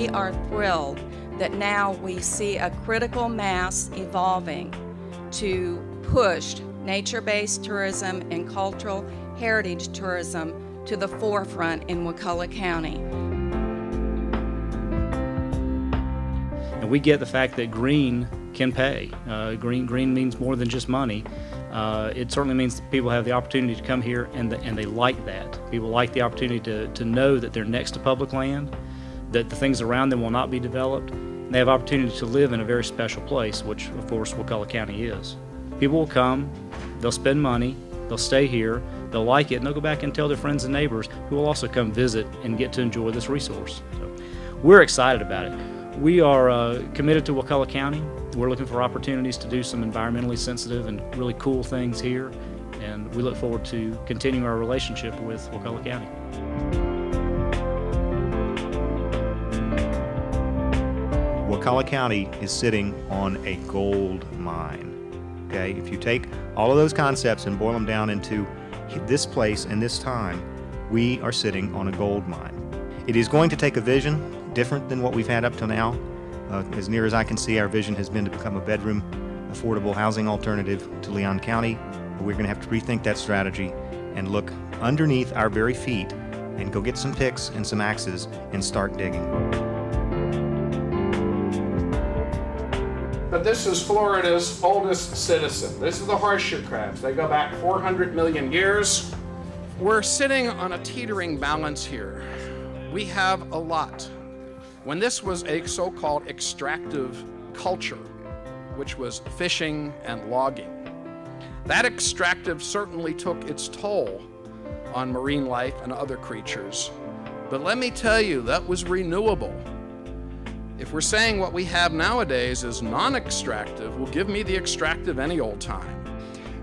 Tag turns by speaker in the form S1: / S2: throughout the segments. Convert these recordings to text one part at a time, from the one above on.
S1: we are thrilled that now we see a critical mass evolving to push nature-based tourism and cultural heritage tourism to the forefront in Wakulla County.
S2: And we get the fact that green can pay. Green means more than just money. It certainly means that people have the opportunity to come here and they like that. People like the opportunity to know that they're next to public land, that the things around them will not be developed. They have opportunity to live in a very special place, which of course Wakulla County is. People will come, they'll spend money, they'll stay here, they'll like it, and they'll go back and tell their friends and neighbors who will also come visit and get to enjoy this resource. So we're excited about it. We are committed to Wakulla County. We're looking for opportunities to do some environmentally sensitive and really cool things here, and we look forward to continuing our relationship with Wakulla County.
S3: Wakulla County is sitting on a gold mine. Okay, if you take all of those concepts and boil them down into this place and this time, we are sitting on a gold mine. It is going to take a vision different than what we've had up till now. As near as I can see, our vision has been to become a bedroom, affordable housing alternative to Leon County. We're going to have to rethink that strategy and look underneath our very feet and go get some picks and some axes and start digging.
S4: But this is Florida's oldest citizen. This is the horseshoe crabs. They go back 400 million years. We're sitting on a teetering balance here. We have a lot. When this was a so-called extractive culture, which was fishing and logging, that extractive certainly took its toll on marine life and other creatures. But let me tell you, that was renewable. If we're saying what we have nowadays is non-extractive, well, give me the extractive any old time.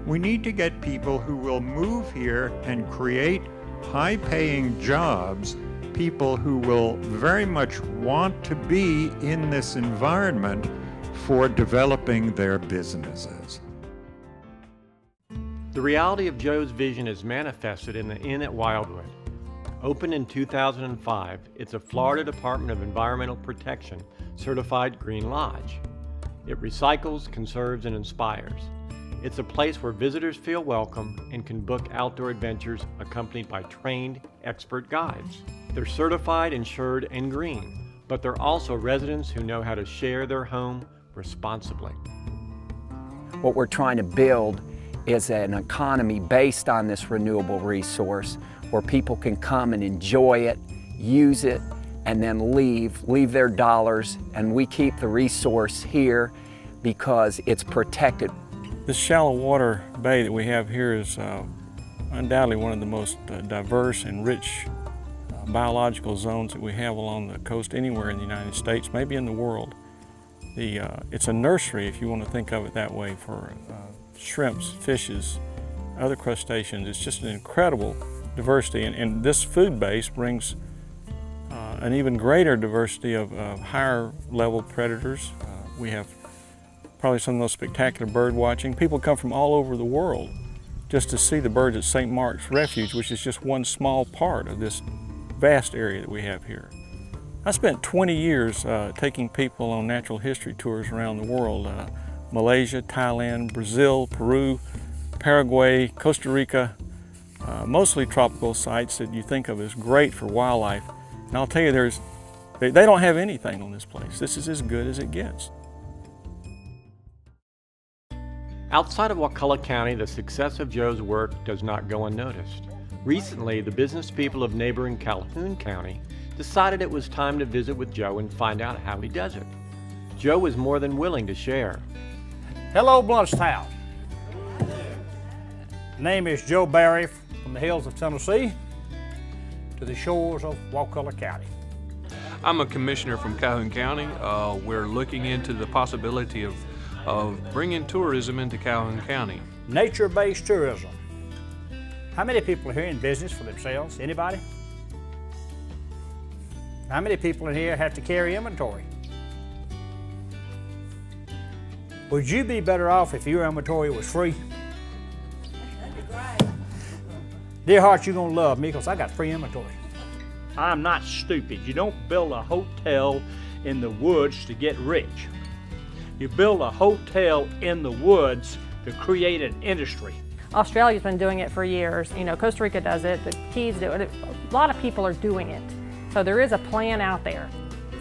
S5: We need to get people who will move here and create high-paying jobs, people who will very much want to be in this environment for developing their businesses.
S6: The reality of Joe's vision is manifested in the Inn at Wildwood. Opened in 2005, it's a Florida Department of Environmental Protection certified green lodge. It recycles, conserves, and inspires. It's a place where visitors feel welcome and can book outdoor adventures accompanied by trained expert guides. They're certified, insured, and green, but they're also residents who know how to share their home responsibly.
S7: What we're trying to build is an economy based on this renewable resource where people can come and enjoy it, use it, and then leave their dollars, and we keep the resource here because it's protected.
S8: This shallow water bay that we have here is undoubtedly one of the most diverse and rich biological zones that we have along the coast anywhere in the United States, maybe in the world. It's a nursery, if you want to think of it that way, for shrimps, fishes, other crustaceans. It's just an incredible diversity, and this food base brings an even greater diversity of higher level predators. We have probably some of the most spectacular bird watching. People come from all over the world just to see the birds at St. Mark's Refuge, which is just one small part of this vast area that we have here. I spent 20 years taking people on natural history tours around the world. Malaysia, Thailand, Brazil, Peru, Paraguay, Costa Rica, mostly tropical sites that you think of as great for wildlife. And I'll tell you, they don't have anything on this place. This is as good as it gets.
S6: Outside of Wakulla County, the success of Joe's work does not go unnoticed. Recently, the business people of neighboring Calhoun County decided it was time to visit with Joe and find out how he does it. Joe was more than willing to share.
S9: Hello, Bluntstown. Name is Joe Barry from the hills of Tennessee to the shores of Wakulla County.
S10: I'm a commissioner from Calhoun County. We're looking into the possibility of bringing tourism into Calhoun County.
S9: Nature-based tourism. How many people are here in business for themselves? Anybody? How many people in here have to carry inventory? Would you be better off if your inventory was free?
S11: That'd be great.
S9: Dear heart, you're gonna love me because I got free inventory.
S11: I'm not stupid. You don't build a hotel in the woods to get rich. You build a hotel in the woods to create an industry.
S12: Australia's been doing it for years. You know, Costa Rica does it, the Keys do it. A lot of people are doing it. So there is a plan out there.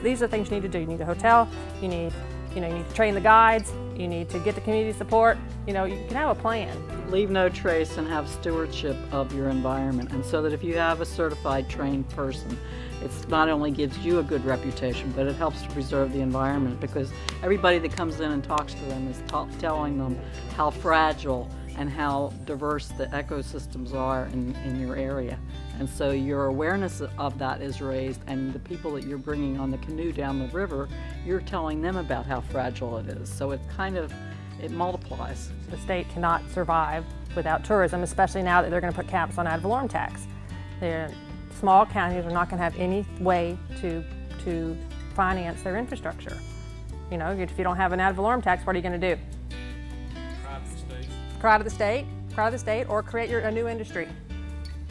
S12: These are things you need to do. You need a hotel, you need to train the guides, you need to get the community support. You know, you can have a plan.
S13: Leave no trace and have stewardship of your environment. And so that if you have a certified trained person, it not only gives you a good reputation, but it helps to preserve the environment, because everybody that comes in and talks to them is telling them how fragile and how diverse the ecosystems are in your area. And so your awareness of that is raised, and the people that you're bringing on the canoe down the river, you're telling them about how fragile it is. So it's kind of, it multiplies.
S12: The state cannot survive without tourism, especially now that they're going to put caps on ad valorem tax. Small counties are not going to have any way to finance their infrastructure. You know, if you don't have an ad valorem tax, what are you going to do? Cry to the state, or create a new industry.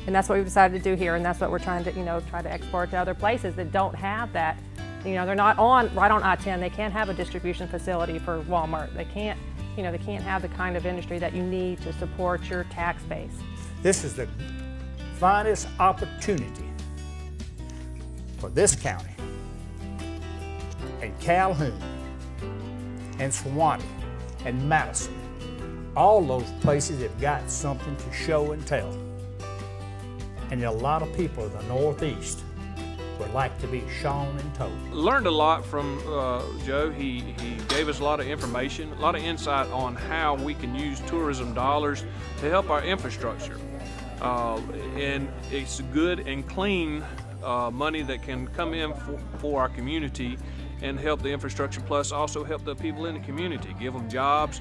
S12: And that's what we've decided to do here, and that's what we're trying to, try to export to other places that don't have that. You know, they're not right on I-10. They can't have a distribution facility for Walmart. They can't, they can't have the kind of industry that you need to support your tax base.
S9: This is the finest opportunity for this county, and Calhoun, and Suwannee, and Madison. All those places have got something to show and tell. And a lot of people in the Northeast would like to be shown and told.
S10: Learned a lot from Joe. He gave us a lot of information, a lot of insight on how we can use tourism dollars to help our infrastructure. And it's good and clean money that can come in for our community and help the infrastructure, plus also help the people in the community, give them jobs,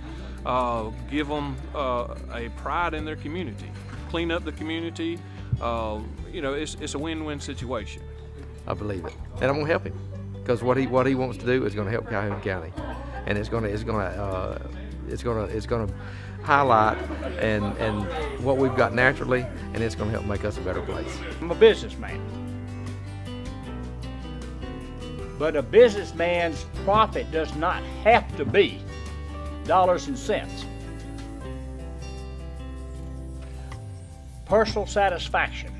S10: give them a pride in their community, clean up the community. It's a win-win situation.
S14: I believe it, and I'm going to help him, because what he wants to do is going to help Calhoun County, and it's going to highlight and what we've got naturally, and it's going to help make us a better place.
S11: I'm a businessman. But a businessman's profit does not have to be dollars and cents. Personal satisfaction.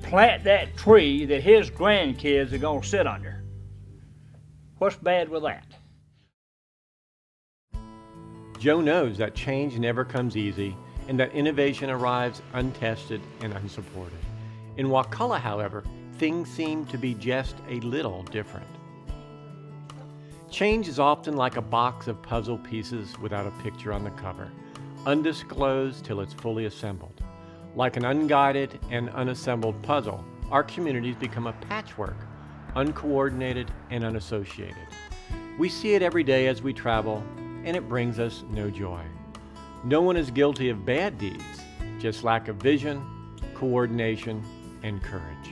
S11: Plant that tree that his grandkids are going to sit under. What's bad with that?
S6: Joe knows that change never comes easy and that innovation arrives untested and unsupported. In Wakulla, however, things seem to be just a little different. Change is often like a box of puzzle pieces without a picture on the cover, undisclosed till it's fully assembled. Like an unguided and unassembled puzzle, our communities become a patchwork, uncoordinated and unassociated. We see it every day as we travel, and it brings us no joy. No one is guilty of bad deeds, just lack of vision, coordination, and courage.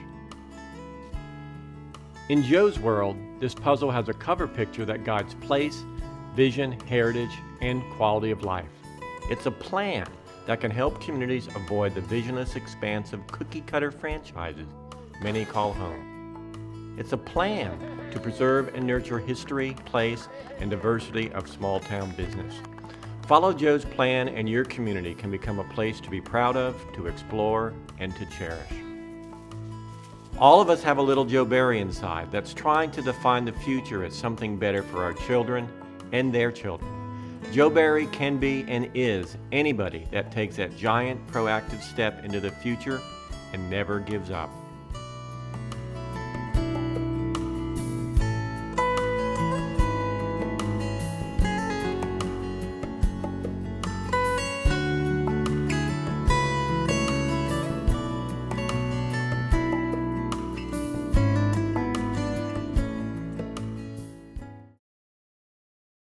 S6: In Joe's world, this puzzle has a cover picture that guides place, vision, heritage, and quality of life. It's a plan that can help communities avoid the visionless expanse of cookie-cutter franchises many call home. It's a plan to preserve and nurture history, place, and diversity of small-town business. Follow Joe's plan, and your community can become a place to be proud of, to explore, and to cherish. All of us have a little Joe Barry inside that's trying to define the future as something better for our children and their children. Joe Barry can be and is anybody that takes that giant proactive step into the future and never gives up.